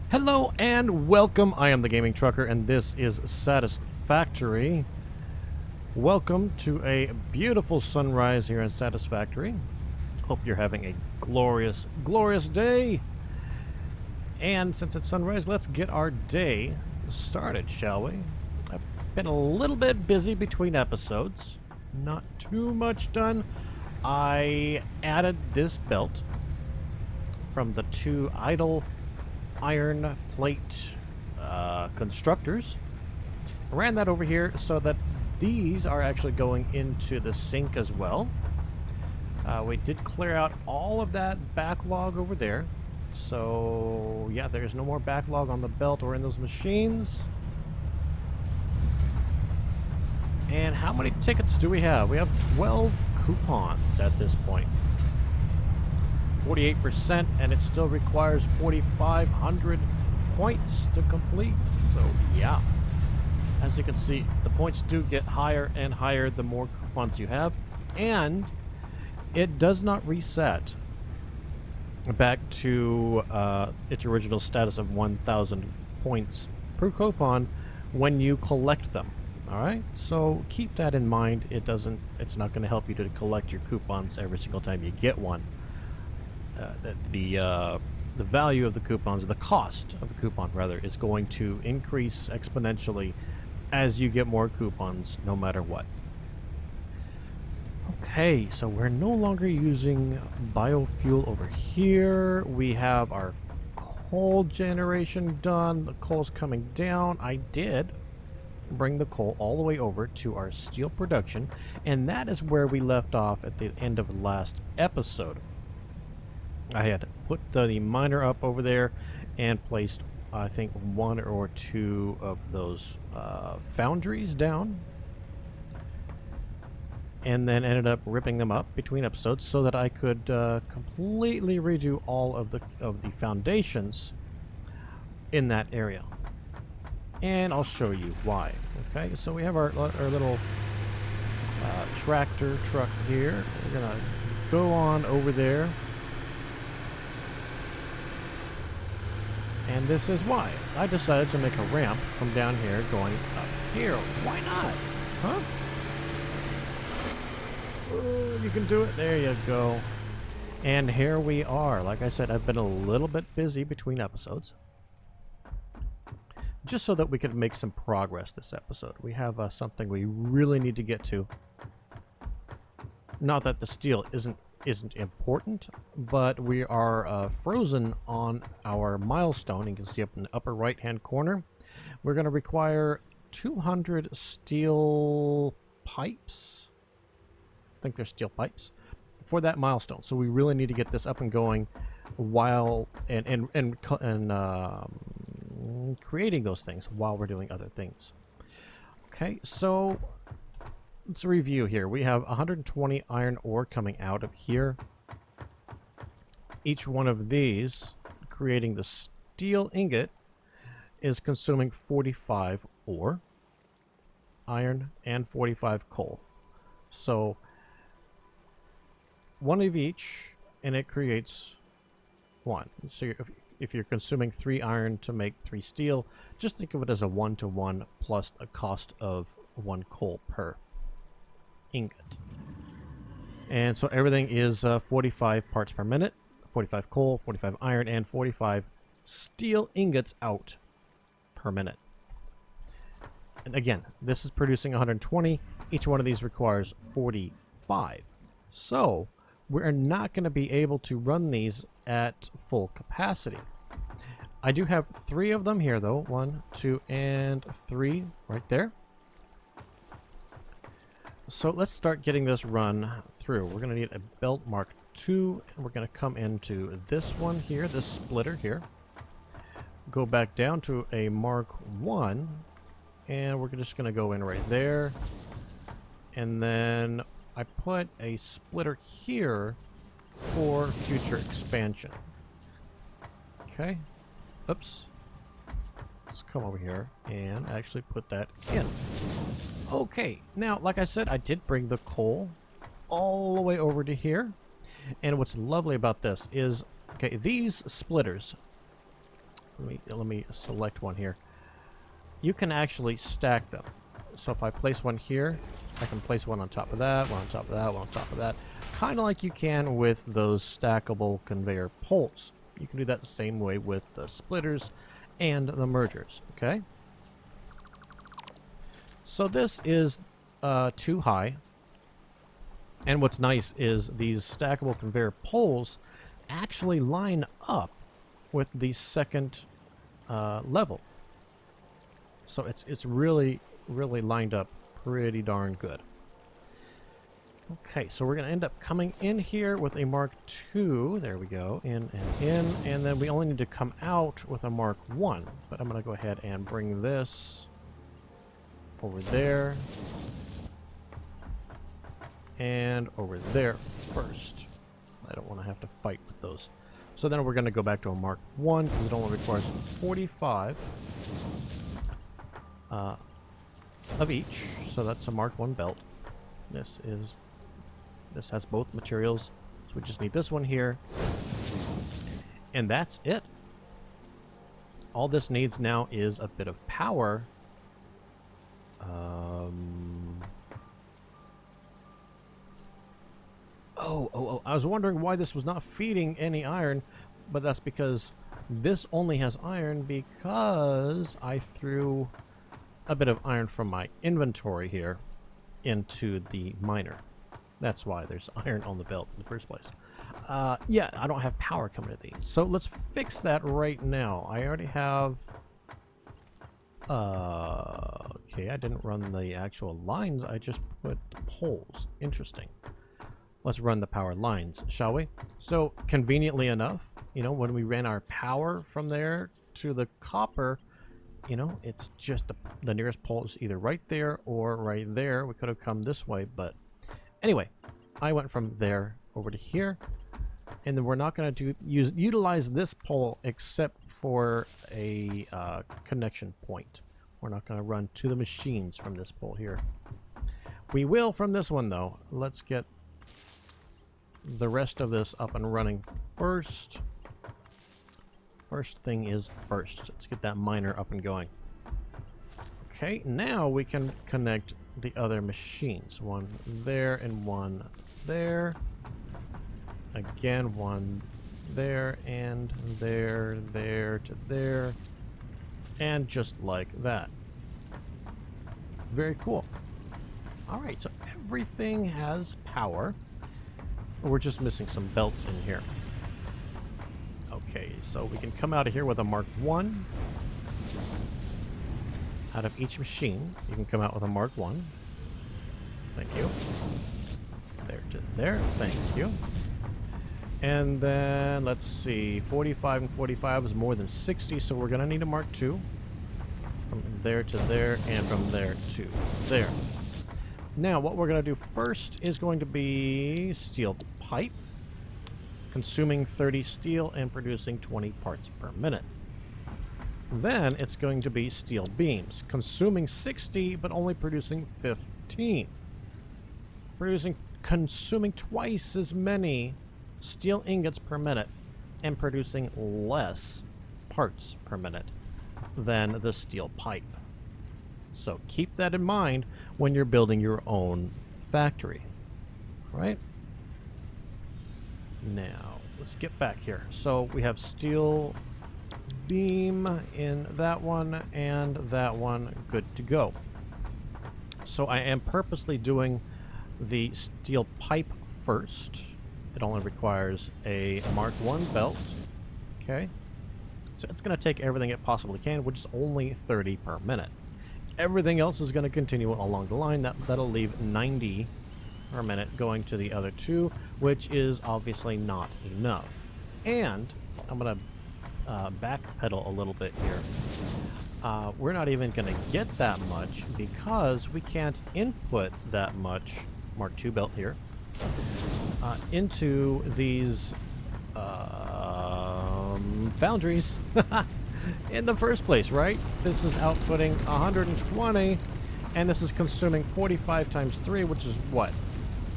Hello and welcome. I am the Gaming Trucker and this is Satisfactory. Welcome to a beautiful sunrise here in Satisfactory. Hope you're having a glorious, glorious day. And since it's sunrise, let's get our day started, shall we? I've been a little bit busy between episodes. Not too much done. I added this belt from the two idle iron plate constructors. I ran that over here so that these are actually going into the sink as well. We did clear out all of that backlog over there. So yeah, there's no more backlog on the belt or in those machines. And how many tickets do we have? We have 12 coupons at this point. 48%, and it still requires 4,500 points to complete. So yeah, as you can see, the points do get higher and higher the more coupons you have, and it does not reset back to its original status of 1,000 points per coupon when you collect them. All right, so keep that in mind. It's not going to help you to collect your coupons every single time you get one. The value of the coupons, or the cost of the coupon rather, is going to increase exponentially as you get more coupons, no matter what. Okay, so we're no longer using biofuel over here. We have our coal generation done. The coal's coming down. I did bring the coal all the way over to our steel production, and that is where we left off at the end of the last episode. I had put the miner up over there and placed, I think, one or two of those foundries down, and then ended up ripping them up between episodes so that I could completely redo all of the foundations in that area. And I'll show you why. Okay, so we have our little tractor truck here. We're gonna go on over there. And this is why. I decided to make a ramp from down here going up here. Why not? Huh? Oh, you can do it. There you go. And here we are. Like I said, I've been a little bit busy between episodes, just so that we could make some progress this episode. We have something we really need to get to. Not that the steel isn't important, but we are frozen on our milestone. You can see up in the upper right hand corner. We're going to require 200 steel pipes. I think they're steel pipes for that milestone. So we really need to get this up and going while creating those things while we're doing other things. Okay, so let's review here. We have 120 iron ore coming out of here. Each one of these, creating the steel ingot, is consuming 45 ore, iron, and 45 coal. So one of each, and it creates one. So if you're consuming 3 iron to make 3 steel, just think of it as a 1-to-1 plus a cost of 1 coal per ingot. And so everything is 45 parts per minute, 45 coal, 45 iron, and 45 steel ingots out per minute. And again, this is producing 120. Each one of these requires 45. So we're not going to be able to run these at full capacity. I do have 3 of them here though. 1, 2, and 3 right there. So let's start getting this run through. We're going to need a belt Mark II, and we're going to come into this one here, this splitter here. Go back down to a Mark I, and we're just going to go in right there. And then I put a splitter here for future expansion. Okay. Oops. Let's come over here and actually put that in. Okay, now, like I said, I did bring the coal all the way over to here. And what's lovely about this is, okay, these splitters let me select one here. You can actually stack them. So if I place one here, I can place one on top of that, one on top of that, one on top of that. Kind of like you can with those stackable conveyor poles. You can do that the same way with the splitters and the mergers, okay? So this is too high. And what's nice is these stackable conveyor poles actually line up with the second level. So it's really lined up pretty darn good. Okay, so we're going to end up coming in here with a Mark II. There we go. In and in. And then we only need to come out with a Mark I. But I'm going to go ahead and bring this over there. And over there first. I don't want to have to fight with those. So then we're going to go back to a Mark I because it only requires 45 of each. So that's a Mark I belt. This has both materials. So we just need this one here. And that's it. All this needs now is a bit of power. Oh, I was wondering why this was not feeding any iron, but that's because this only has iron because I threw a bit of iron from my inventory here into the miner. That's why there's iron on the belt in the first place. Yeah, I don't have power coming to these. So let's fix that right now. I already have... okay, I didn't run the actual lines. I just put poles. Interesting. Let's run the power lines, shall we? So, conveniently enough, you know, when we ran our power from there to the copper, you know, it's just the nearest pole is either right there or right there. We could have come this way, but anyway, I went from there over to here, and then we're not going to utilize this pole except for a connection point. We're not going to run to the machines from this pole here. We will from this one, though. Let's get the rest of this up and running first. First thing is first. Let's get that miner up and going. Okay, now we can connect the other machines. One there and one there. Again, one there and there, there to there. And just like that. Very cool. Alright, so everything has power. We're just missing some belts in here. Okay, so we can come out of here with a Mark I. Out of each machine, you can come out with a Mark I. Thank you. There to there. Thank you. And then, let's see. 45 and 45 is more than 60, so we're going to need a Mark II. From there to there, and from there to there. Now, what we're going to do first is going to be steel pipe, consuming 30 steel and producing 20 parts per minute. Then it's going to be steel beams, consuming 60 but only producing 15. Consuming twice as many steel ingots per minute and producing less parts per minute than the steel pipe. So keep that in mind when you're building your own factory. Right? Now, let's get back here. So we have steel beam in that one and that one good to go. So I am purposely doing the steel pipe first. It only requires a Mark I belt. Okay. So it's going to take everything it possibly can, which is only 30 per minute. Everything else is going to continue along the line. That'll leave 90 per minute going to the other two, which is obviously not enough. And I'm going to backpedal a little bit here. We're not even going to get that much because we can't input that much Mark II belt here into these foundries in the first place, right? This is outputting 120, and this is consuming 45 times 3, which is what?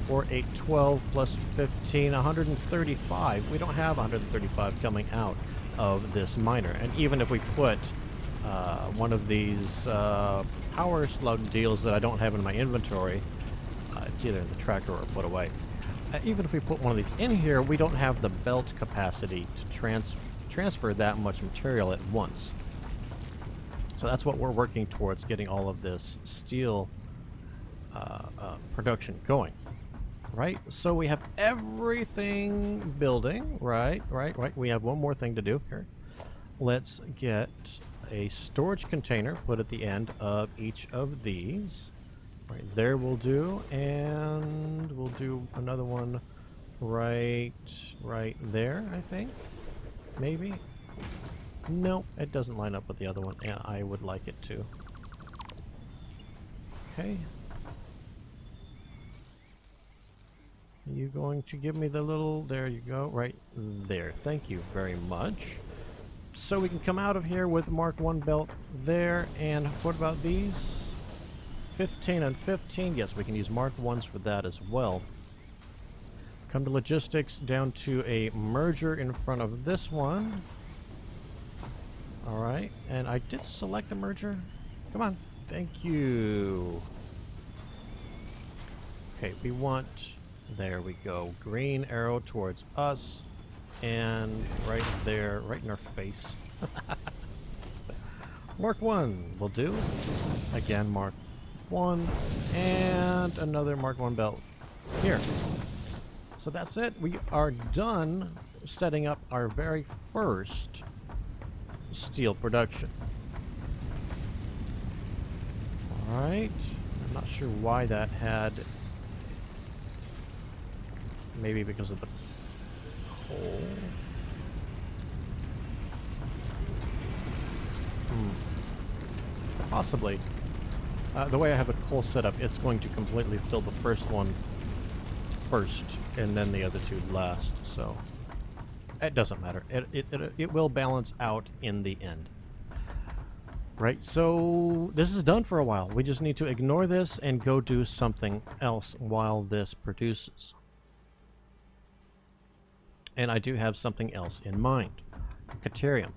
4, 8, 12 plus 15, 135. We don't have 135 coming out of this miner. And even if we put one of these power slug deals that I don't have in my inventory, it's either in the tractor or put away. Even if we put one of these in here, we don't have the belt capacity to transfer that much material at once. So that's what we're working towards, getting all of this steel production going. Right? So we have everything building. Right. We have one more thing to do here. Let's get a storage container put at the end of each of these. Right there will do, and we'll do another one right there, I think. Maybe. No, it doesn't line up with the other one, and I would like it to. Okay. Are you going to give me the little... There you go, right there. Thank you very much. So we can come out of here with Mark 1 belt there, and what about these? 15 and 15. Yes, we can use Mark 1s for that as well. Come to logistics, down to a merger in front of this one. Alright, and I did select a merger. Come on. Thank you. Okay, we want... There we go. Green arrow towards us. And right there, right in our face. Mark 1 will do. Again, Mark 1. And another Mark 1 belt here. So that's it. We are done setting up our very first steel production. Alright. I'm not sure why that had... Maybe because of the coal. Possibly. The way I have the coal set up, it's going to completely fill the first one first, and then the other two last, so it doesn't matter. It will balance out in the end. Right, so this is done for a while. We just need to ignore this and go do something else while this produces. And I do have something else in mind. Caterium.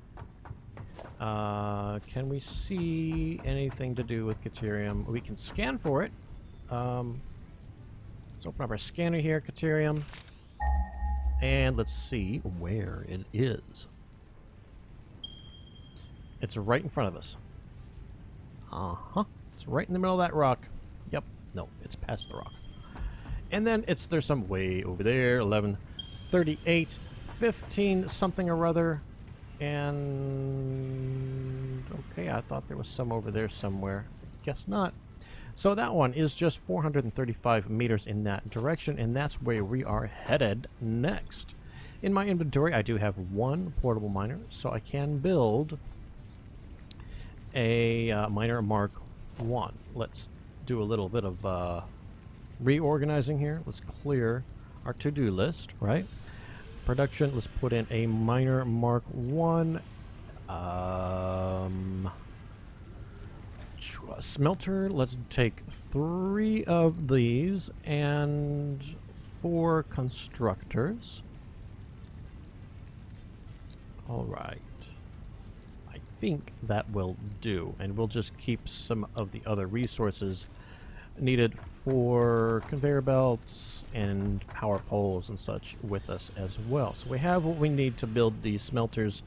Can we see anything to do with Caterium? We can scan for it. Let's open up our scanner here, Caterium. And let's see where it is. It's right in front of us. Uh-huh. It's right in the middle of that rock. Yep. No, it's past the rock. And then there's some way over there. 11, 38, 15, something or other. And... okay, I thought there was some over there somewhere. Guess not. So that one is just 435 meters in that direction, and that's where we are headed next. In my inventory, I do have one portable miner, so I can build a miner Mark 1. Let's do a little bit of reorganizing here. Let's clear our to-do list, right? Production, let's put in a miner Mark 1. Smelter, let's take 3 of these and 4 constructors. Alright. I think that will do, and we'll just keep some of the other resources needed for conveyor belts and power poles and such with us as well. So we have what we need to build the smelters,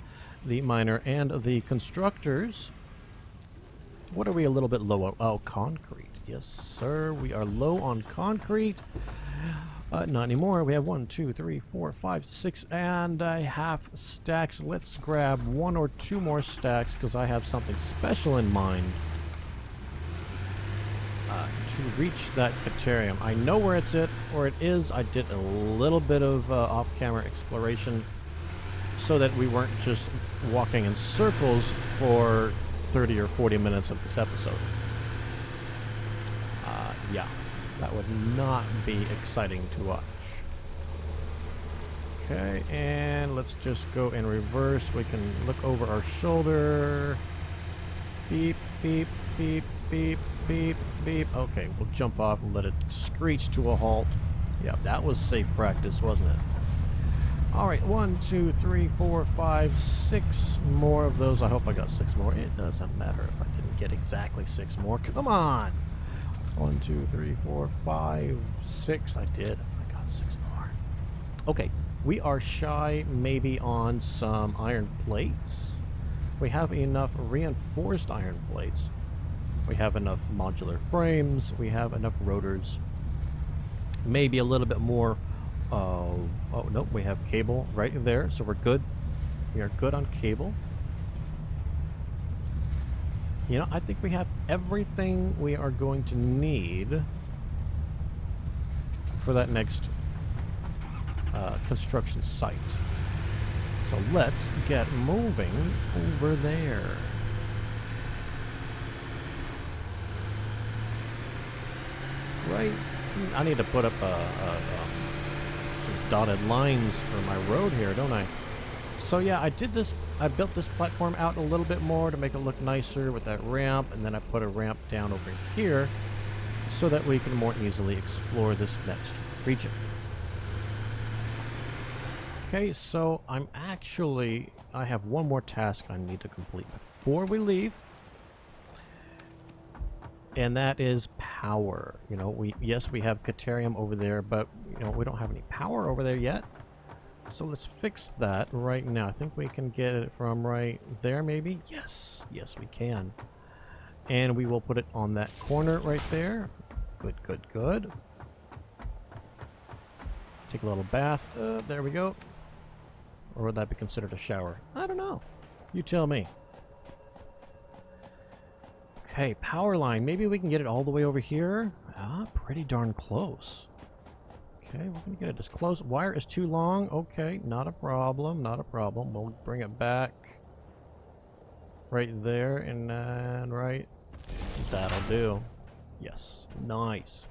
the miner, and the constructors. What are we a little bit low on? Oh, concrete. Yes, sir. We are low on concrete. Not anymore. We have 1, 2, 3, 4, 5, 6, and a half stacks. Let's grab 1 or 2 more stacks because I have something special in mind to reach that Caterium. I know where it is. I did a little bit of off-camera exploration so that we weren't just walking in circles for 30 or 40 minutes of this episode. Yeah, that would not be exciting to watch. Okay, and let's just go in reverse. We can look over our shoulder. Beep, beep, beep, beep, beep, beep. Okay, we'll jump off and let it screech to a halt. Yeah, that was safe practice, wasn't it? All right, 1, 2, 3, 4, 5, 6 more of those. I hope I got 6 more. It doesn't matter if I didn't get exactly 6 more. Come on! 1, 2, 3, 4, 5, 6. I did. I got 6 more. Okay, we are shy maybe on some iron plates. We have enough reinforced iron plates. We have enough modular frames. We have enough rotors. Maybe a little bit more. Oh, no, we have cable right there, so we're good. We are good on cable. You know, I think we have everything we are going to need for that next construction site. So let's get moving over there. Right, I need to put up some dotted lines for my road here, don't I? So yeah, I built this platform out a little bit more to make it look nicer with that ramp, and then I put a ramp down over here so that we can more easily explore this next region. Okay, so I have one more task I need to complete before we leave. And that is power. You know, yes, we have Caterium over there, but you know, we don't have any power over there yet. So let's fix that right now. I think we can get it from right there, maybe. Yes, yes, we can. And we will put it on that corner right there. Good, good, good. Take a little bath. There we go. Or would that be considered a shower? I don't know. You tell me. Okay, power line. Maybe we can get it all the way over here. Ah, pretty darn close. Okay, we're going to get it as close. Wire is too long. Okay, not a problem. Not a problem. We'll bring it back right there and right. That'll do. Yes, nice.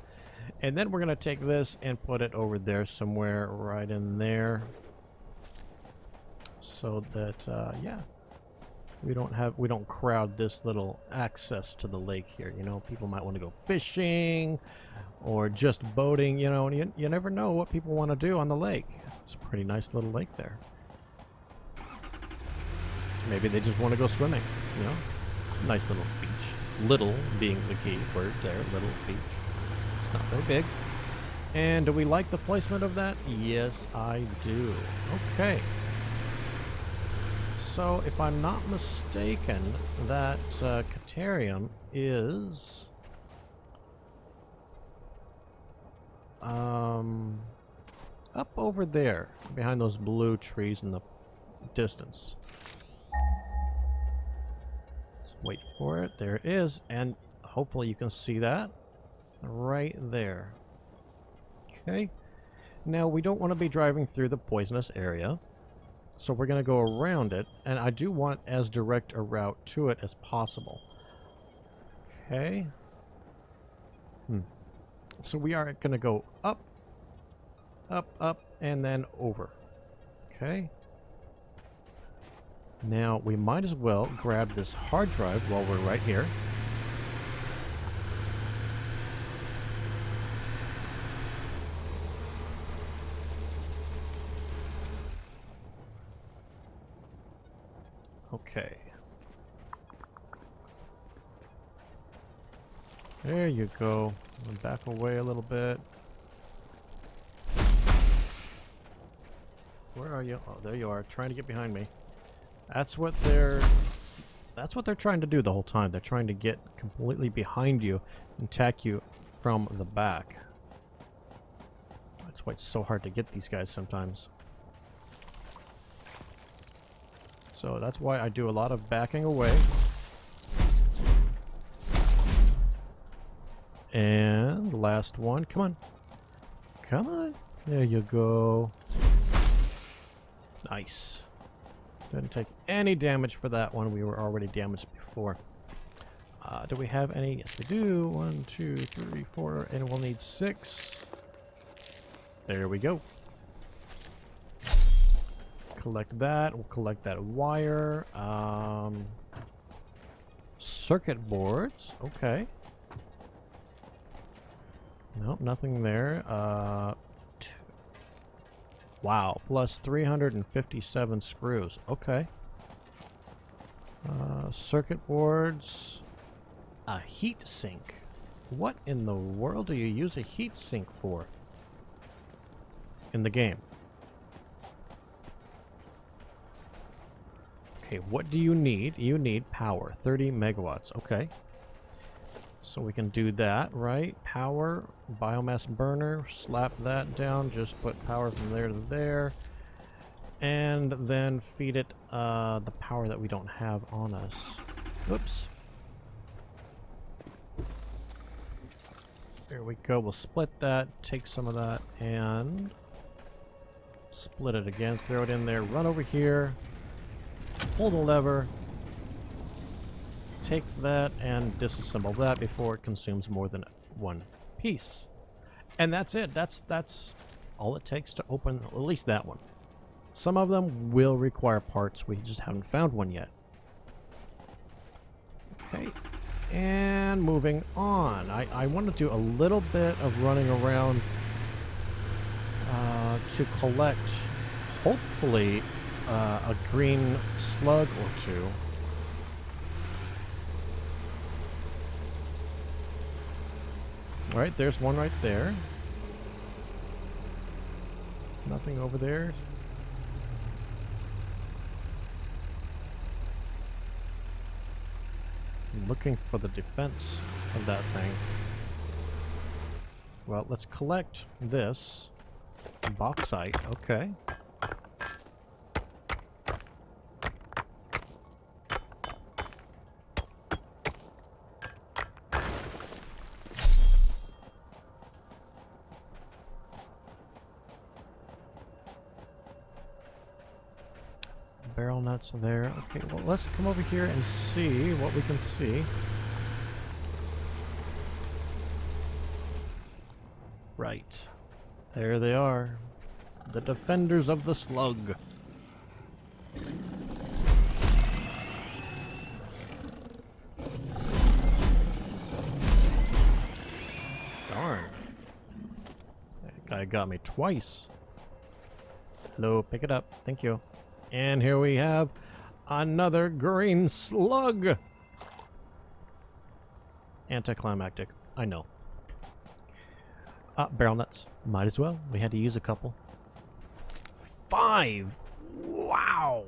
And then we're going to take this and put it over there somewhere right in there. So that, yeah. We don't crowd this little access to the lake here. You know, people might want to go fishing or just boating, you know, and you never know what people want to do on the lake. It's a pretty nice little lake there. Maybe they just want to go swimming, you know. Nice little beach. Little being the key word there, little beach. It's not very big. And do we like the placement of that? Yes, I do. Okay. So, if I'm not mistaken, that Caterium is up over there, behind those blue trees in the distance. Let's wait for it. There it is, and hopefully you can see that right there. Okay. Now, we don't want to be driving through the poisonous area. So we're going to go around it, and I do want as direct a route to it as possible. Okay. So we are going to go up, up, up, and then over. Okay. Now, we might as well grab this hard drive while we're right here. Okay. There you go. Back away a little bit. Where are you? Oh, there you are, trying to get behind me. That's what they're trying to do the whole time. They're trying to get completely behind you and attack you from the back. That's why it's so hard to get these guys sometimes. So that's why I do a lot of backing away. And last one. Come on. Come on. There you go. Nice. Didn't take any damage for that one. We were already damaged before. Do we have any? Yes, we do. 1, 2, 3, 4. And we'll need 6. There we go. Collect that. We'll collect that wire. Circuit boards. Okay. Nope, nothing there. Wow, plus 357 screws. Okay. Circuit boards. A heat sink. What in the world do you use a heat sink for in the game? Okay, what do you need? You need power. 30 megawatts. Okay. So we can do that, right? Power, biomass burner, slap that down, just put power from there to there. And then feed it the power that we don't have on us. Oops. There we go. We'll split that, take some of that, and split it again. Throw it in there. Run over here. Pull the lever. Take that and disassemble that before it consumes more than one piece. And that's it. That's all it takes to open at least that one. Some of them will require parts. We just haven't found one yet. Okay. And moving on. I want to do a little bit of running around to collect, hopefully, a green slug or two. Alright, there's one right there. Nothing over there. I'm looking for the defense of that thing. Well, let's collect this. Bauxite, okay. Barrel nuts there. Okay, well, let's come over here and see what we can see. Right. There they are. The defenders of the slug. Darn. That guy got me twice. Hello, pick it up. Thank you. And here we have another green slug. Anticlimactic. I know. Barrel nuts. Might as well. We had to use a couple. 5! Wow!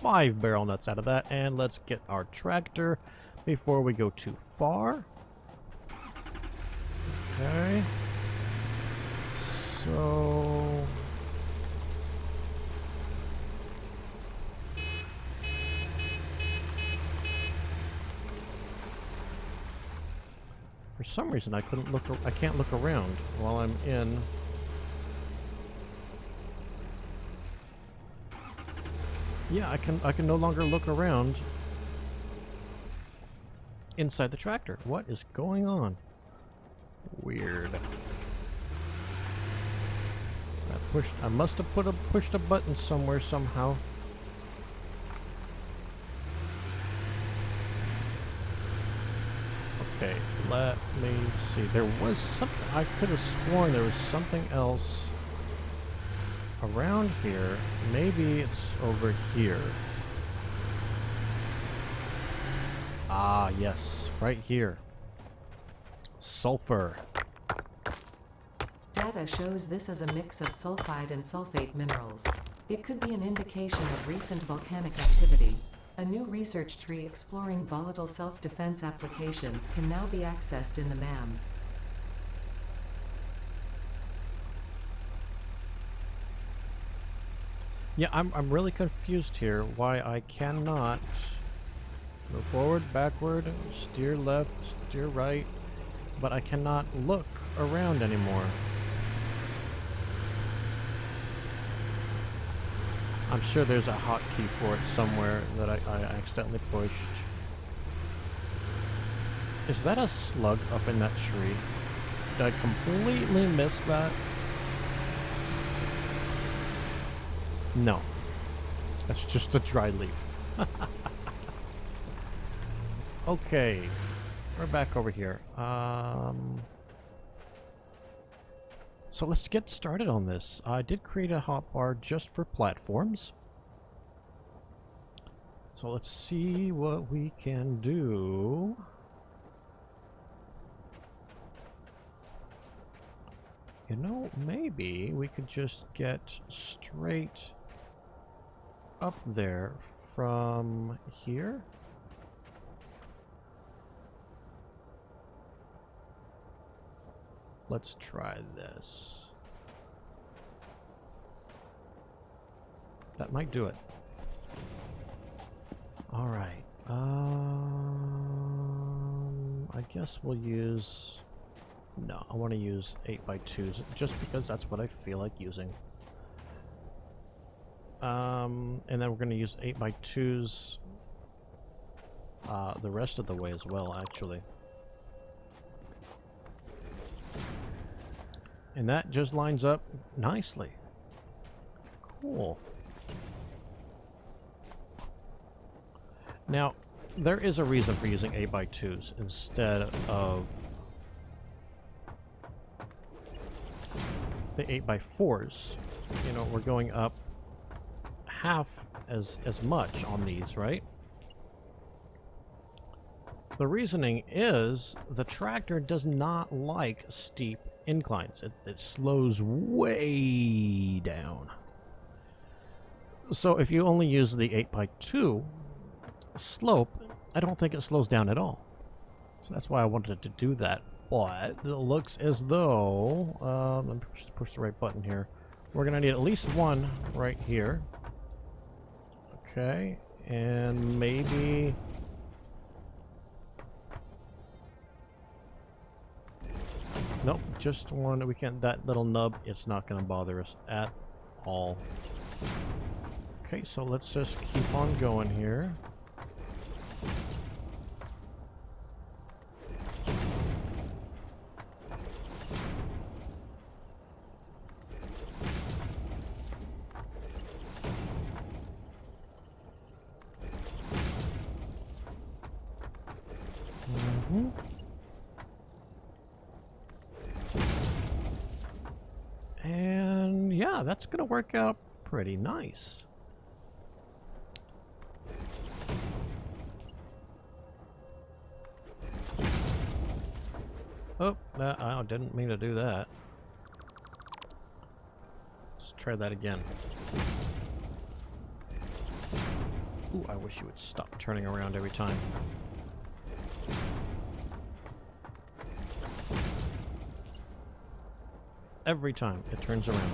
5 barrel nuts out of that. And let's get our tractor before we go too far. Okay. So... for some reason, I can't look around while I'm in. Yeah, I can no longer look around inside the tractor. What is going on? Weird. I must have pushed a button somewhere somehow. Okay, let me see. There was something. I could have sworn there was something else around here. Maybe it's over here. Ah, yes. Right here. Sulfur. Data shows this as a mix of sulfide and sulfate minerals. It could be an indication of recent volcanic activity. A new research tree exploring volatile self-defense applications can now be accessed in the MAM. Yeah, I'm really confused here why I cannot go forward, backward, steer left, steer right, but I cannot look around anymore. I'm sure there's a hotkey for it somewhere that I accidentally pushed. Is that a slug up in that tree? Did I completely miss that? No. That's just a dry leaf. Okay. We're back over here. So let's get started on this. I did create a hotbar just for platforms. So let's see what we can do. You know, maybe we could just get straight up there from here. Let's try this. That might do it. All right. I guess we'll use... No, I want to use 8x2s just because that's what I feel like using. And then we're going to use 8x2s the rest of the way as well, actually. And that just lines up nicely. Cool. Now, there is a reason for using 8x2s instead of the 8x4s. You know, we're going up half as much on these, right? The reasoning is the tractor does not like steep inclines. It slows way down. So if you only use the 8x2 slope, I don't think it slows down at all. So that's why I wanted to do that. But it looks as though... let me push the right button here. We're going to need at least one right here. Okay. And maybe... Nope, just one. We can't... That little nub, it's not going to bother us at all. Okay, so let's just keep on going here. And yeah, that's gonna work out pretty nice. Oh, I didn't mean to do that. Let's try that again. Ooh, I wish you would stop turning around every time. Every time it turns around.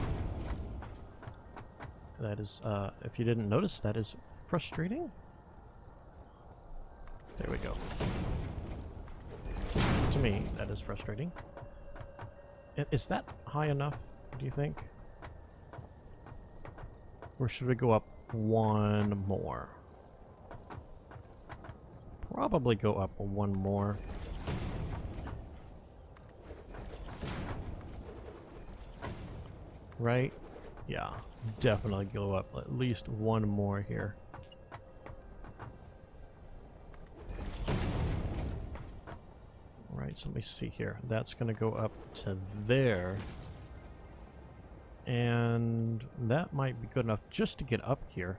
That is, if you didn't notice, that is frustrating. There we go. To me, that is frustrating. Is that high enough, do you think? Or should we go up one more? Probably go up one more. Right? Yeah, definitely go up at least one more here. Right, so let me see here. That's going to go up to there. And that might be good enough just to get up here.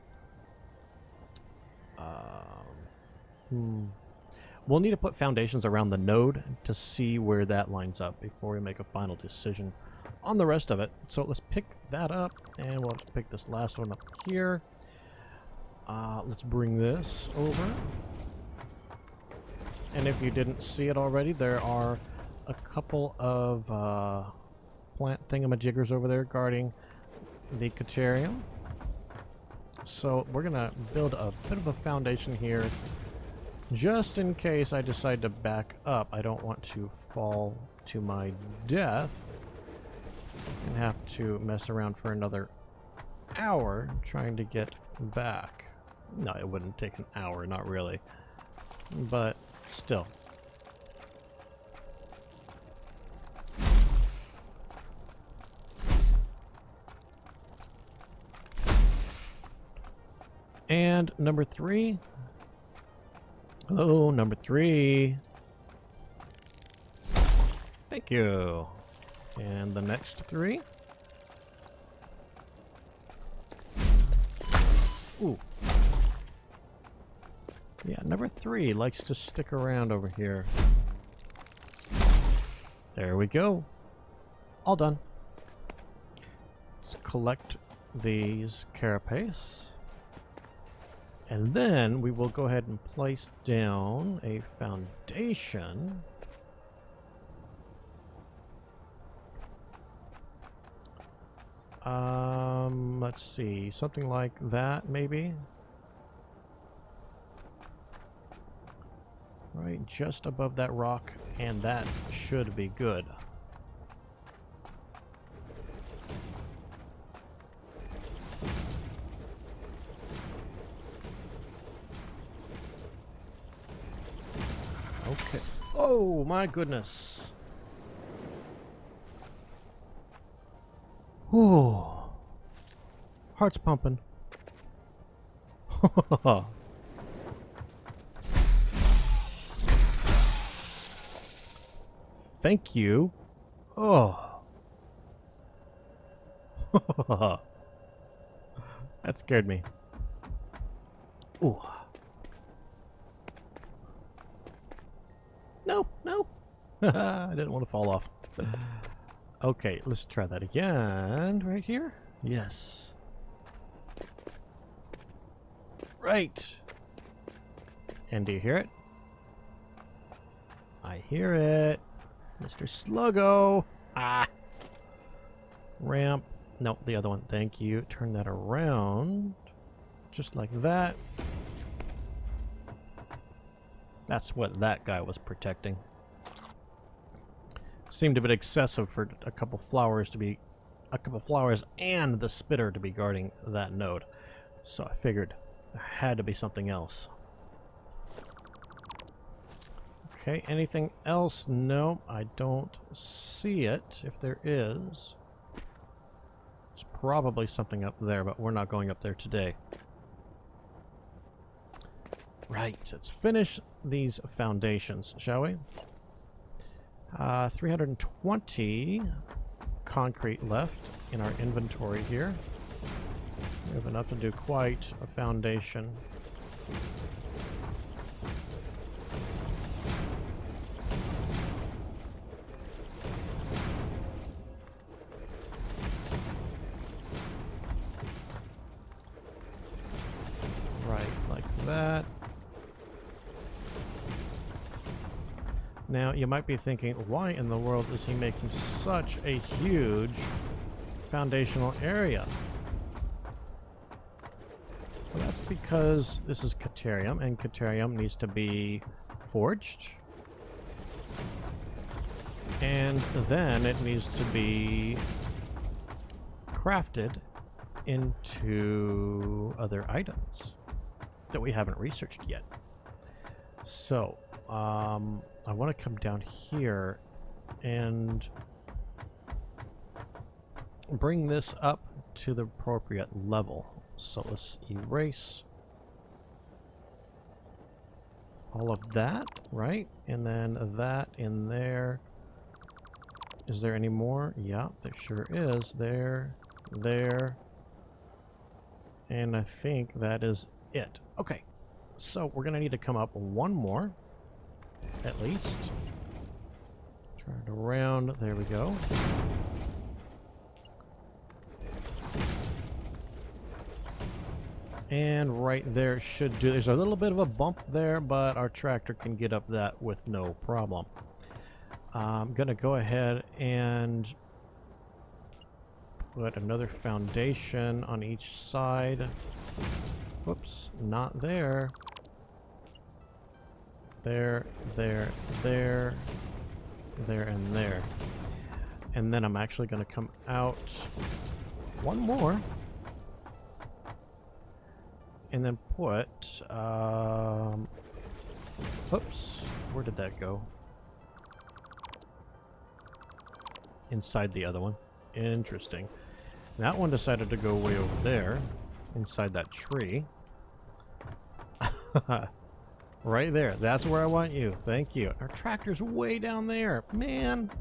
We'll need to put foundations around the node to see where that lines up before we make a final decision on the rest of it. So let's pick that up, and we'll just pick this last one up here. Let's bring this over. And if you didn't see it already, there are a couple of plant thingamajiggers over there guarding the Caterium. So we're going to build a bit of a foundation here. Just in case I decide to back up, I don't want to fall to my death and have to mess around for another hour trying to get back. No, it wouldn't take an hour, not really. But still. And number 3. Hello, number 3. Thank you. And the next 3. Ooh. Yeah, number 3 likes to stick around over here. There we go. All done. Let's collect these carapace. And then we will go ahead and place down a foundation. Let's see, something like that, maybe? Right, just above that rock, and that should be good. Okay. Oh, my goodness. Ooh. Heart's pumping. Thank you. Oh. That scared me. Ooh. No, no. I didn't want to fall off. Okay, let's try that again. Right here? Yes. Right. And do you hear it? I hear it. Mr. Sluggo. Ah. Ramp. No, the other one. Thank you. Turn that around. Just like that. That's what that guy was protecting. Seemed a bit excessive for a couple flowers and the spitter to be guarding that node. So I figured there had to be something else. Okay, anything else? No, I don't see it. If there is, there's probably something up there, but we're not going up there today. Right, let's finish these foundations, shall we? 320 concrete left in our inventory here. We have enough to do quite a foundation. Right, like that. Now, you might be thinking, why in the world is he making such a huge foundational area? Well, that's because this is Caterium, and Caterium needs to be forged. And then it needs to be crafted into other items that we haven't researched yet. So, I want to come down here and bring this up to the appropriate level. So let's erase all of that, right? And then that in there. Is there any more? Yeah, there sure is. There, there. And I think that is it. Okay, so we're going to need to come up one more. At least. Turn it around. There we go. And right there should do. There's a little bit of a bump there, but our tractor can get up that with no problem. I'm going to go ahead and put another foundation on each side. Whoops, not there. There, there, there, there, and there. And then I'm actually going to come out one more. And then put, oops, where did that go? Inside the other one. Interesting. That one decided to go way over there, inside that tree. Right there. That's where I want you. Thank you. Our tractor's way down there. Man.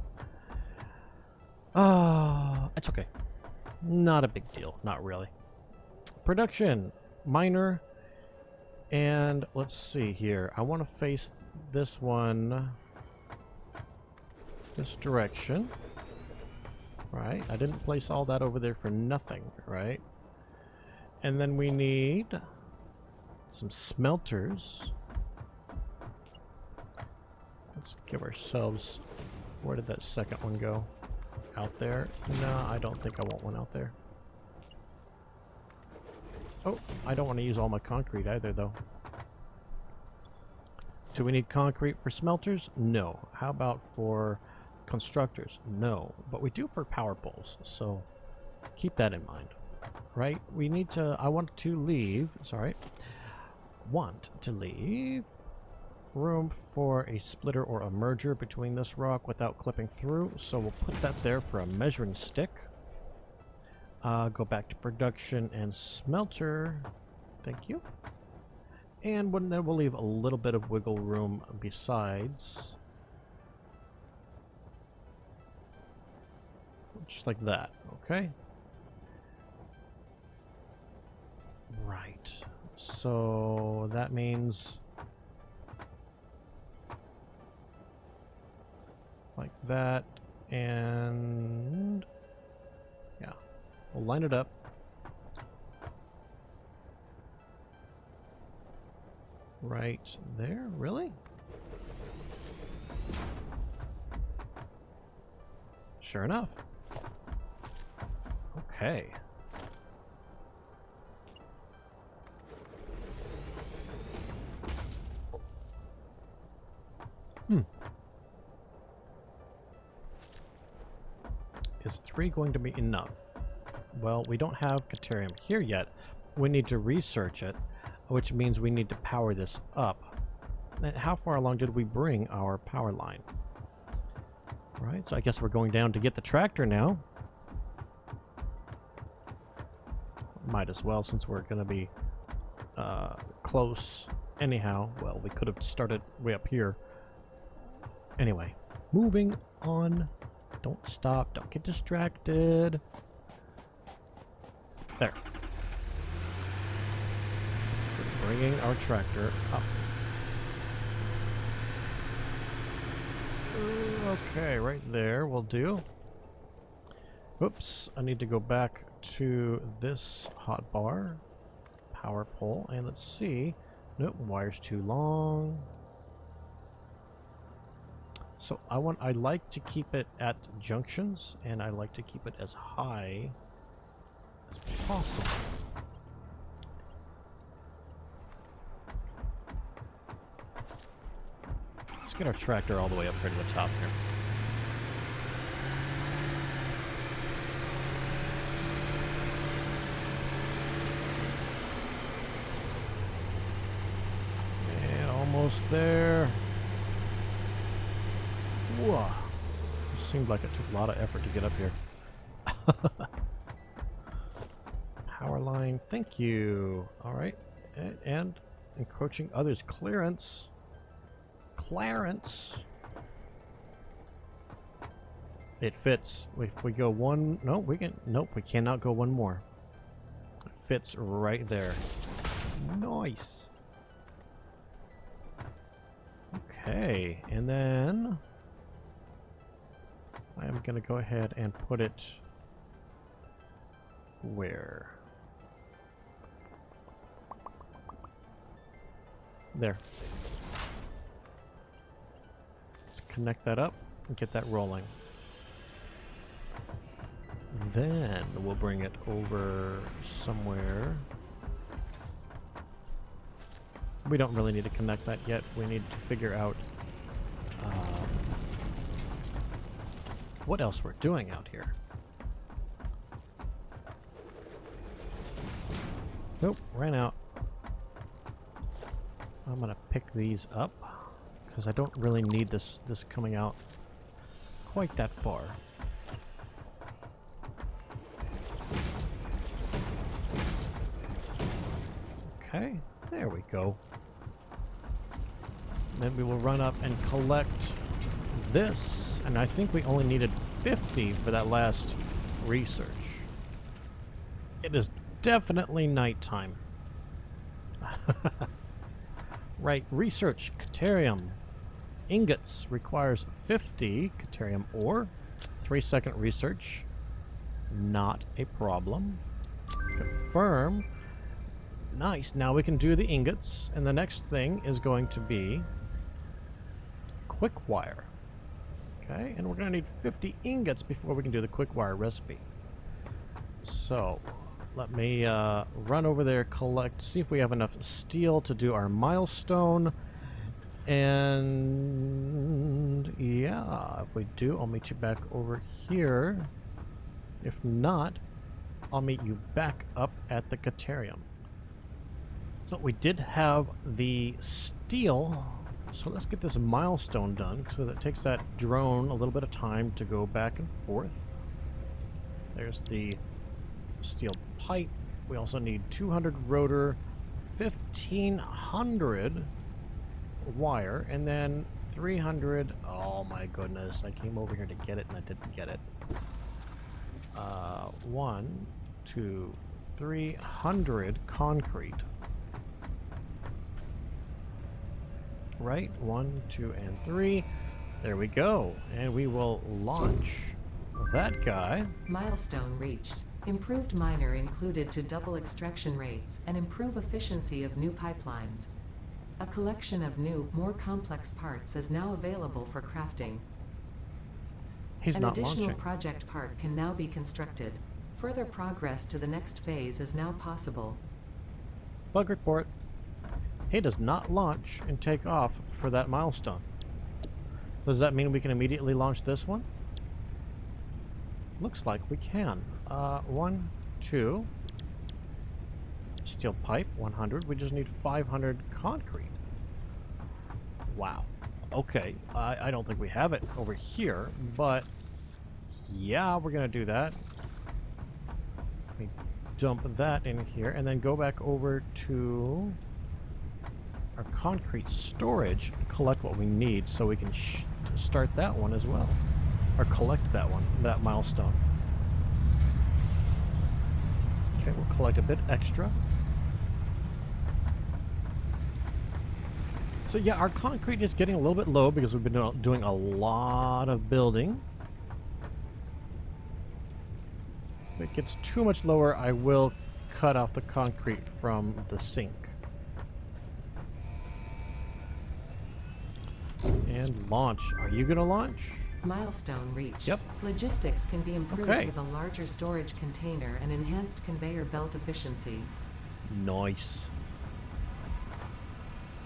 It's okay. Not a big deal. Not really. Production. Minor. And let's see here. I want to face this one this direction. Right. I didn't place all that over there for nothing, right? And then we need some smelters. Let's give ourselves... Where did that second one go? Out there? No, I don't think I want one out there. Oh, I don't want to use all my concrete either, though. Do we need concrete for smelters? No. How about for constructors? No. But we do for power poles, so keep that in mind. Right? We need to... I want to leave... Sorry. Want to leave room for a splitter or a merger between this rock without clipping through, so we'll put that there for a measuring stick. Go back to production and smelter. Thank you. And then we'll leave a little bit of wiggle room besides. Just like that, okay? Right. So that means like that, and yeah, we'll line it up. Right there, really? Sure enough. Okay. Is 3 going to be enough? Well, we don't have Caterium here yet. We need to research it, which means we need to power this up. And how far along did we bring our power line? Right, so I guess we're going down to get the tractor now. Might as well, since we're going to be close anyhow. Well, we could have started way up here. Anyway, moving on. Don't stop. Don't get distracted. There. We're bringing our tractor up. Okay, right there will do. Oops, I need to go back to this hotbar. Power pole, and let's see. Nope, wire's too long. So I like to keep it at junctions, and I like to keep it as high as possible. Let's get our tractor all the way up here to the top here. And almost there. Whoa. It seemed like it took a lot of effort to get up here. Power line, thank you. Alright. And encroaching others. Clearance. Clarence. It fits. If we go one... No, we can... Nope, we cannot go one more. It fits right there. Nice. Okay, and then... I am going to go ahead and put it where? There. Let's connect that up and get that rolling. Then we'll bring it over somewhere. We don't really need to connect that yet. We need to figure out what else we're doing out here. Nope, ran out. I'm gonna pick these up because I don't really need this coming out quite that far. Okay, there we go. Then we will run up and collect this, and I think we only needed 50 for that last research. It is definitely nighttime. Right, research, Caterium. Ingots requires 50 Caterium ore. 3-second research. Not a problem. Confirm. Nice, now we can do the ingots. And the next thing is going to be quick wire. Okay, and we're going to need 50 ingots before we can do the quick wire recipe. So, let me run over there, collect, see if we have enough steel to do our milestone. And yeah, if we do, I'll meet you back over here. If not, I'll meet you back up at the Caterium. So we did have the steel, so let's get this milestone done. So that takes that drone a little bit of time to go back and forth. There's the steel pipe. We also need 200 rotor, 1500 wire, and then 300. Oh my goodness, I came over here to get it and I didn't get it. 1, 2, 300 concrete. Right, 1, 2, and 3. There we go, and we will launch that guy. Milestone reached. Improved miner included to double extraction rates and improve efficiency of new pipelines. A collection of new, more complex parts is now available for crafting. He's not An additional launching. project part can now be constructed. Further progress to the next phase is now possible. Bug report. He does not launch and take off for that milestone. Does that mean we can immediately launch this one? Looks like we can. 1, 2. Steel pipe, 100. We just need 500 concrete. Wow. Okay. I don't think we have it over here, but yeah, we're going to do that. Let me dump that in here and then go back over to our concrete storage and collect what we need so we can start that one as well. Or collect that one, that milestone. Okay, we'll collect a bit extra. So yeah, our concrete is getting a little bit low because we've been doing a lot of building. If it gets too much lower, I will cut off the concrete from the sink. And launch. Are you going to launch? Milestone reached. Yep. Logistics can be improved Okay. with a larger storage container and enhanced conveyor belt efficiency. Nice.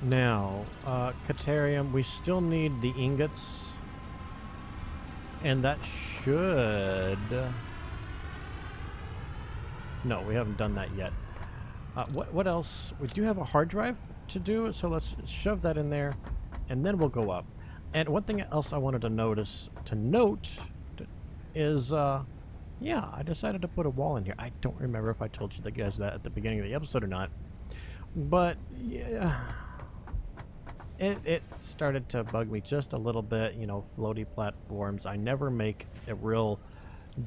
Now, Caterium, we still need the ingots. And that should... No, we haven't done that yet. What else? We do have a hard drive to do, so let's shove that in there, and then we'll go up. And one thing else I wanted to note is, yeah, I decided to put a wall in here. I don't remember if I told you guys that at the beginning of the episode or not, but yeah, it started to bug me just a little bit. You know, floaty platforms. I never make a real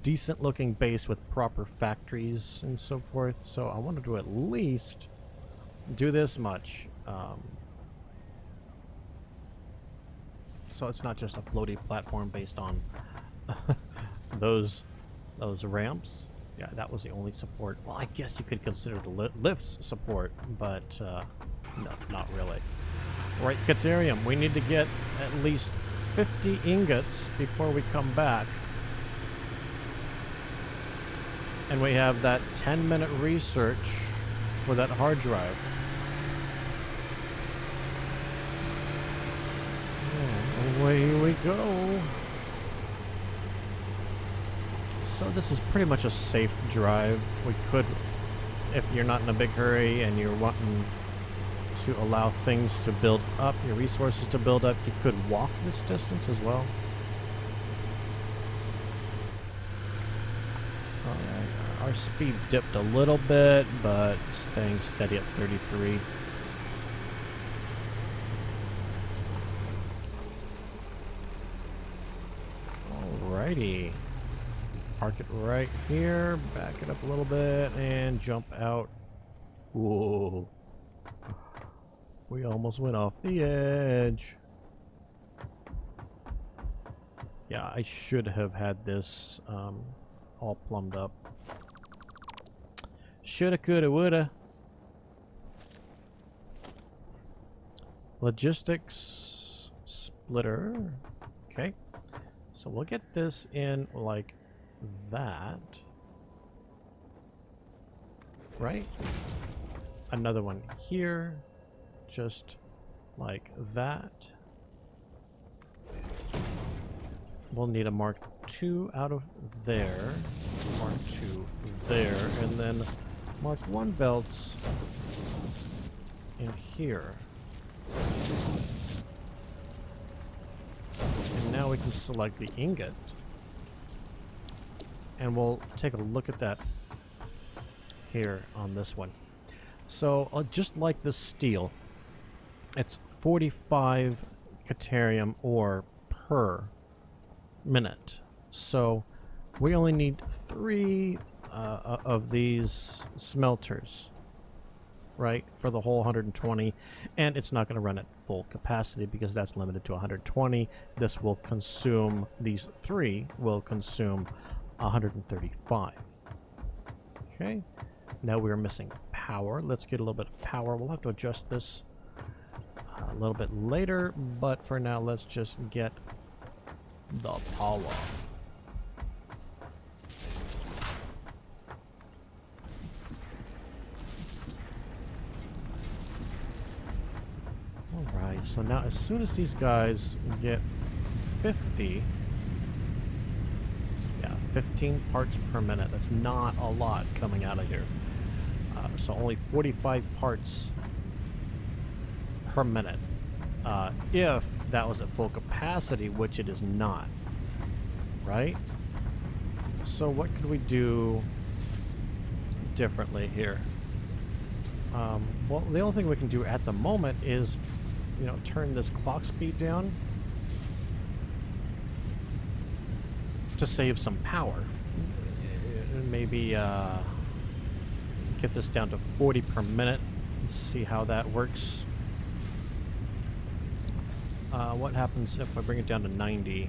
decent looking base with proper factories and so forth, so I wanted to at least do this much. So it's not just a floaty platform based on those ramps. Yeah, that was the only support. Well, I guess you could consider the lifts support, but no, not really. Right, Caterium, we need to get at least 50 ingots before we come back. And we have that 10-minute research for that hard drive. Away we go. So this is pretty much a safe drive. We could, if you're not in a big hurry and you're wanting to allow things to build up, your resources to build up, you could walk this distance as well. Alright, our speed dipped a little bit, but staying steady at 33. Alrighty. tree. Park it right here, back it up a little bit, and jump out. Whoa. We almost went off the edge. Yeah, I should have had this all plumbed up. Shoulda, coulda, woulda. Logistics splitter. Okay. So we'll get this in like that. Right? Another one here. Just like that. We'll need a Mark II out of there. Mark II there. And then Mark I belts in here. And now we can select the ingot. And we'll take a look at that here on this one. So, just like the steel, it's 45 Caterium ore per minute. So, we only need 3 of these smelters, right, for the whole 120, and it's not going to run at full capacity because that's limited to 120. This will consume, these 3 will consume 135. Okay, now we're missing power. Let's get a little bit of power. We'll have to adjust this a little bit later, but for now let's just get the power. Alright, so now as soon as these guys get 50, yeah, 15 parts per minute, that's not a lot coming out of here. So only 45 parts per minute. If that was at full capacity, which it is not. Right? So what could we do differently here? Well, the only thing we can do at the moment is, you know, turn this clock speed down to save some power. Maybe get this down to 40 per minute. See how that works. What happens if I bring it down to 90?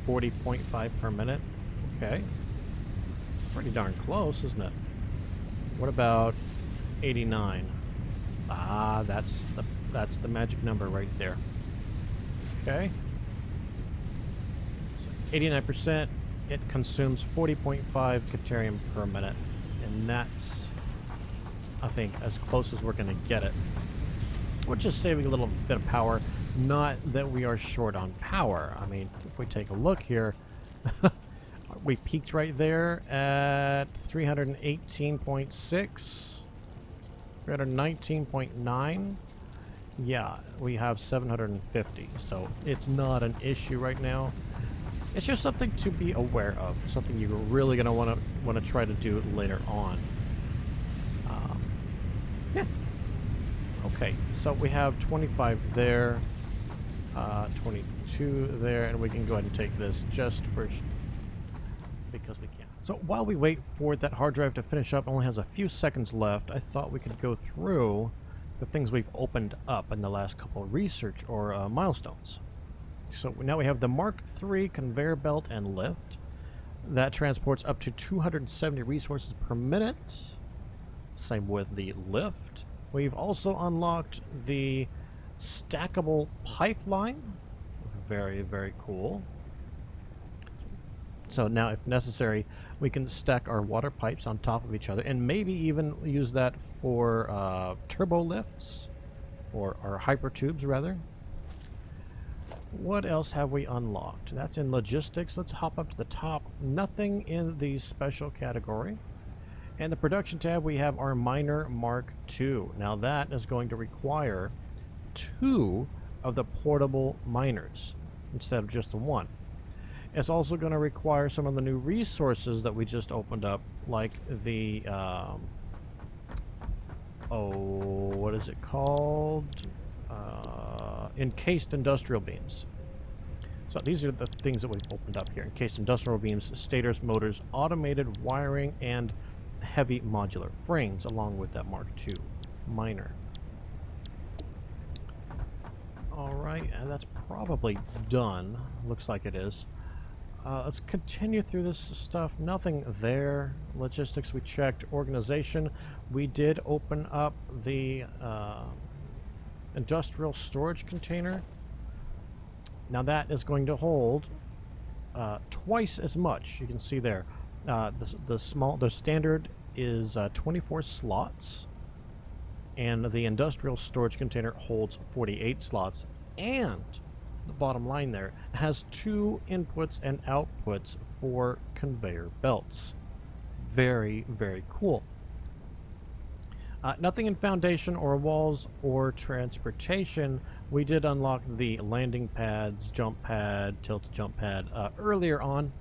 40.5 per minute. Okay. Pretty darn close, isn't it? What about 89? Ah, that's the magic number right there. Okay. So 89%, it consumes 40.5 Caterium per minute. And that's, I think, as close as we're going to get it. We're just saving a little bit of power. Not that we are short on power. I mean, if we take a look here, we peaked right there at 318.6, 319.9. Yeah, we have 750. So it's not an issue right now. It's just something to be aware of. Something you're really going to want to try to do later on. Yeah. Okay, so we have 25 there, 22 there, and we can go ahead and take this just for because we can. So while we wait for that hard drive to finish up, it only has a few seconds left. I thought we could go through the things we've opened up in the last couple of research or milestones. So now we have the Mark III conveyor belt and lift. That transports up to 270 resources per minute. Same with the lift. We've also unlocked the stackable pipeline. Very, very cool. So now, if necessary, we can stack our water pipes on top of each other and maybe even use that for turbo lifts or hyper tubes, rather. What else have we unlocked? That's in logistics. Let's hop up to the top. Nothing in the special category. And the production tab, we have our miner Mark II. Now that is going to require 2 of the portable miners instead of just the 1. It's also going to require some of the new resources that we just opened up, like the what is it called? Encased industrial beams. So these are the things that we've opened up here. Encased industrial beams, stators, motors, automated wiring, and heavy modular frames, along with that Mark II miner. Alright, and that's probably done. Looks like it is. Let's continue through this stuff. Nothing there. Logistics we checked. Organization. We did open up the industrial storage container. Now that is going to hold twice as much. You can see there. The standard is 24 slots, and the industrial storage container holds 48 slots. And the bottom line there has 2 inputs and outputs for conveyor belts. Very, very cool. Nothing in foundation or walls or transportation. We did unlock the landing pads, jump pad, tilt jump pad earlier on.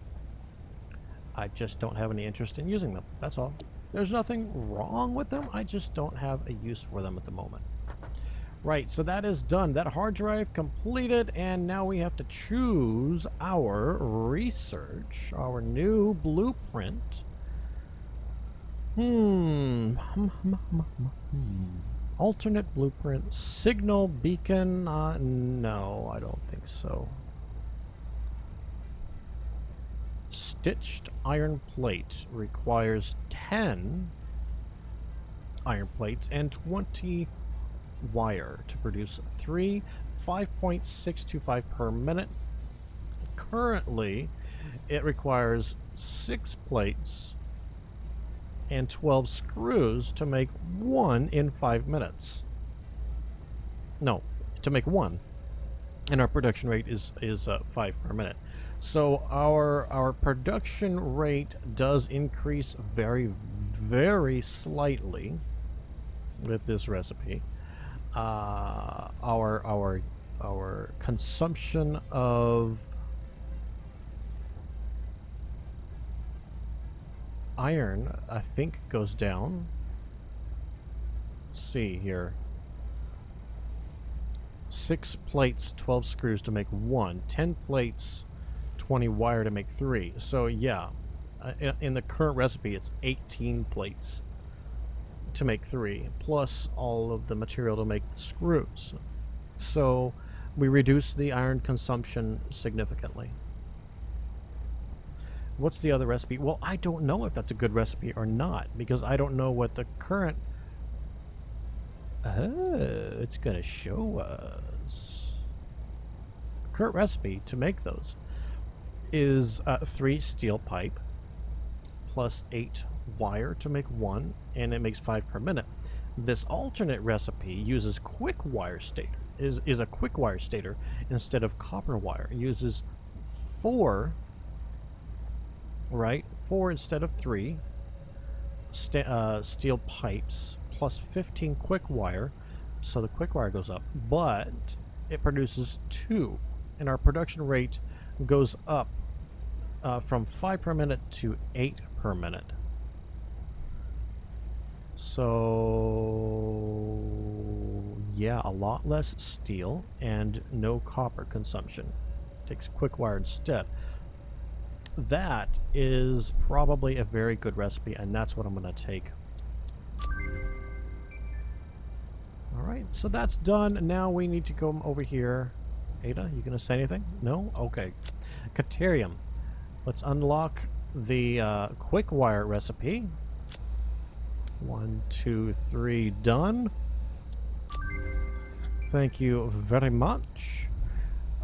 I just don't have any interest in using them. That's all. There's nothing wrong with them. I just don't have a use for them at the moment. Right, so that is done. That hard drive completed, and now we have to choose our research, our new blueprint. Alternate blueprint. Signal beacon. No, I don't think so. Stitched iron plate requires 10 iron plates and 20 wire to produce 3 5.625 per minute. Currently, it requires 6 plates and 12 screws to make 1 in 5 minutes. No, to make 1. And our production rate is 5 per minute. So our production rate does increase very, very slightly with this recipe. Our consumption of iron, I think, goes down. Let's see here. 6 plates, 12 screws to make 1. 10 plates, 20 wire to make 3. So yeah, in the current recipe, it's 18 plates to make 3, plus all of the material to make the screws. So we reduce the iron consumption significantly. What's the other recipe? Well, I don't know if that's a good recipe or not, because I don't know what the current... it's going to show us. Current recipe to make those is 3 steel pipe plus 8 wire to make 1, and it makes 5 per minute. This alternate recipe uses quick wire stator, is a quick wire stator instead of copper wire. It uses 4, right? 4 instead of 3 steel pipes plus 15 quick wire, so the quick wire goes up, but it produces 2, and our production rate goes up from 5 per minute to 8 per minute. So yeah, a lot less steel and no copper consumption. Takes quick wire instead. That is probably a very good recipe, and that's what I'm going to take. Alright, so that's done. Now we need to go over here. Ada, you going to say anything? No? Okay. Caterium. Let's unlock the quick wire recipe. 1, 2, 3, done. Thank you very much.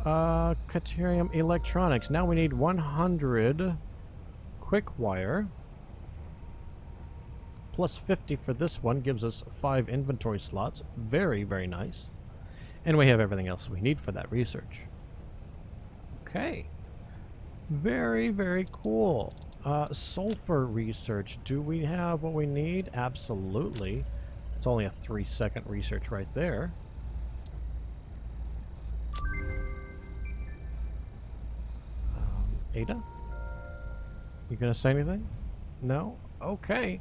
Caterium electronics. Now we need 100 quick wire. Plus 50 for this one gives us 5 inventory slots. Very, very nice. And we have everything else we need for that research. Okay. Very, very cool. Sulfur research. Do we have what we need? Absolutely. It's only a 3-second research right there. Ada? You gonna say anything? No? Okay.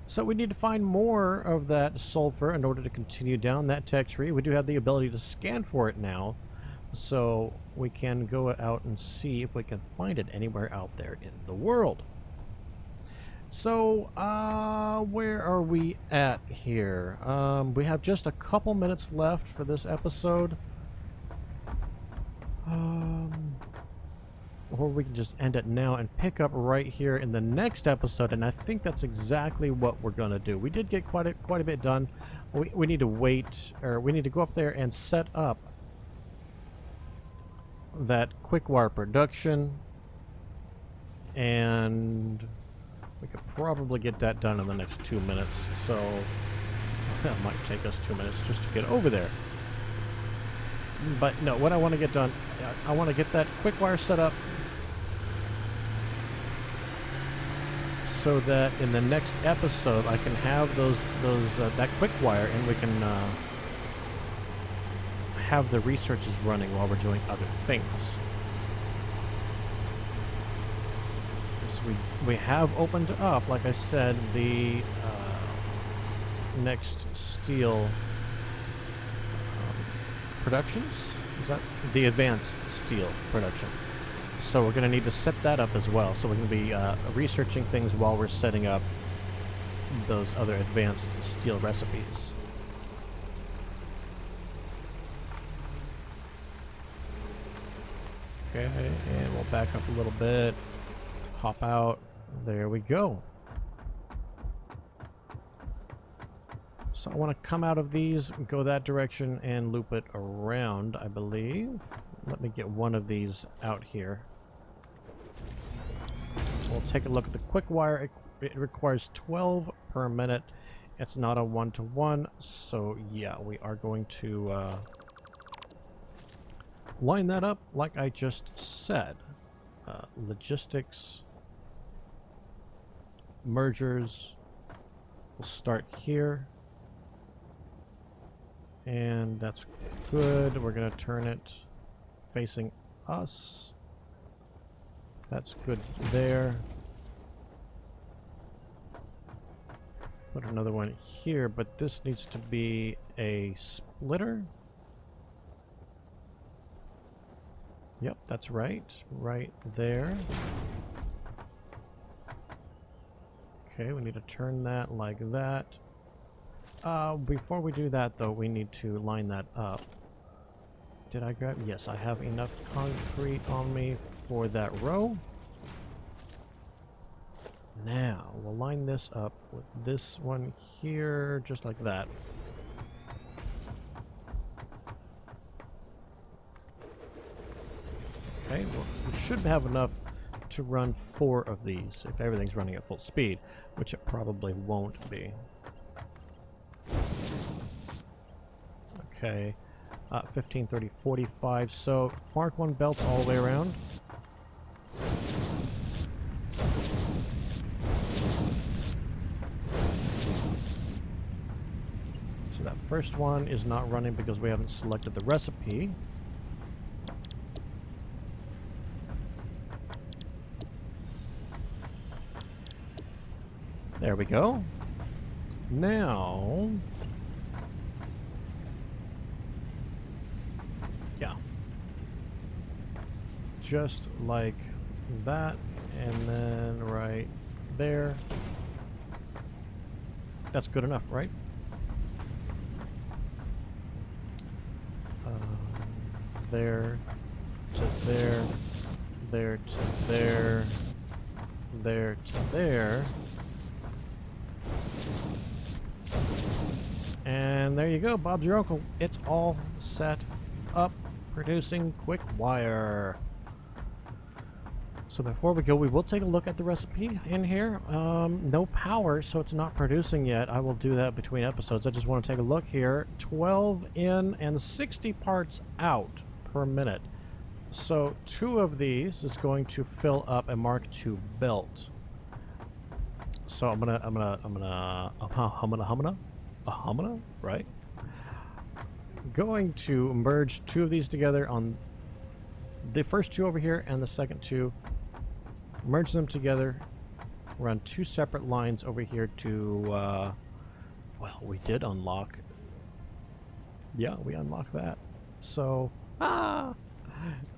So we need to find more of that sulfur in order to continue down that tech tree. We do have the ability to scan for it now, so we can go out and see if we can find it anywhere out there in the world. So, where are we at here? We have just a couple minutes left for this episode. Or we can just end it now and pick up right here in the next episode, and I think that's exactly what we're going to do. We did get quite a bit done. We need to wait, or we need to go up there and set up that quick wire production, and we could probably get that done in the next 2 minutes, so that might take us 2 minutes just to get over there. But no, what I want to get done, I want to get that quick wire set up so that in the next episode I can have that quick wire, and we can have the researches running while we're doing other things. So we have opened up, like I said, the next steel productions. Is that the advanced steel production? So we're going to need to set that up as well. So we're going to be researching things while we're setting up those other advanced steel recipes. Okay, and we'll back up a little bit. Hop out. There we go. So I want to come out of these, go that direction, and loop it around, I believe. Let me get one of these out here. We'll take a look at the quick wire. It requires 12 per minute. It's not a one-to-one, so yeah, we are going to line that up like I just said. Logistics, mergers, we'll start here. And that's good. We're going to turn it facing us. That's good there. Put another one here, but this needs to be a splitter. Yep, that's right. Right there. Okay, we need to turn that like that. Before we do that, though, we need to line that up. Did I grab? Yes, I have enough concrete on me for that row. Now, we'll line this up with this one here, just like that. Okay, well, we should have enough to run 4 of these, if everything's running at full speed, which it probably won't be. Okay, 15, 30, 45. So, mark 1 belts all the way around. So that first one is not running because we haven't selected the recipe. There we go. Now... yeah. Just like that, and then right there. That's good enough, right? There to there, there to there, there to there. And there you go, Bob's your uncle. It's all set up, producing quick wire. So before we go, we will take a look at the recipe in here. No power, so it's not producing yet. I will do that between episodes. I just want to take a look here. 12 in and 60 parts out per minute. So 2 of these is going to fill up a Mark II belt. So I'm gonna, right? Going to merge 2 of these together on the first 2 over here and the second 2. Merge them together. Run 2 separate lines over here to, well, we did unlock. Yeah, we unlocked that. So Ah!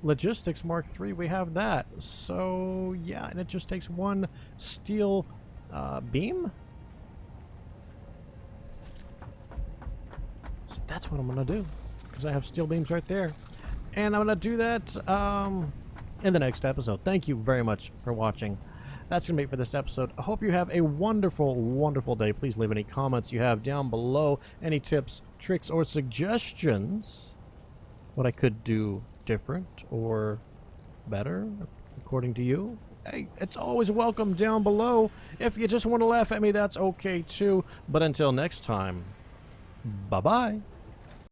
Logistics Mark III, we have that. So, yeah, and it just takes one steel beam? So that's what I'm going to do, because I have steel beams right there. And I'm going to do that in the next episode. Thank you very much for watching. That's going to be it for this episode. I hope you have a wonderful, wonderful day. Please leave any comments you have down below. Any tips, tricks, or suggestions. What I could do different or better, according to you. Hey, it's always welcome down below. If you just want to laugh at me, that's okay too. But until next time, bye-bye.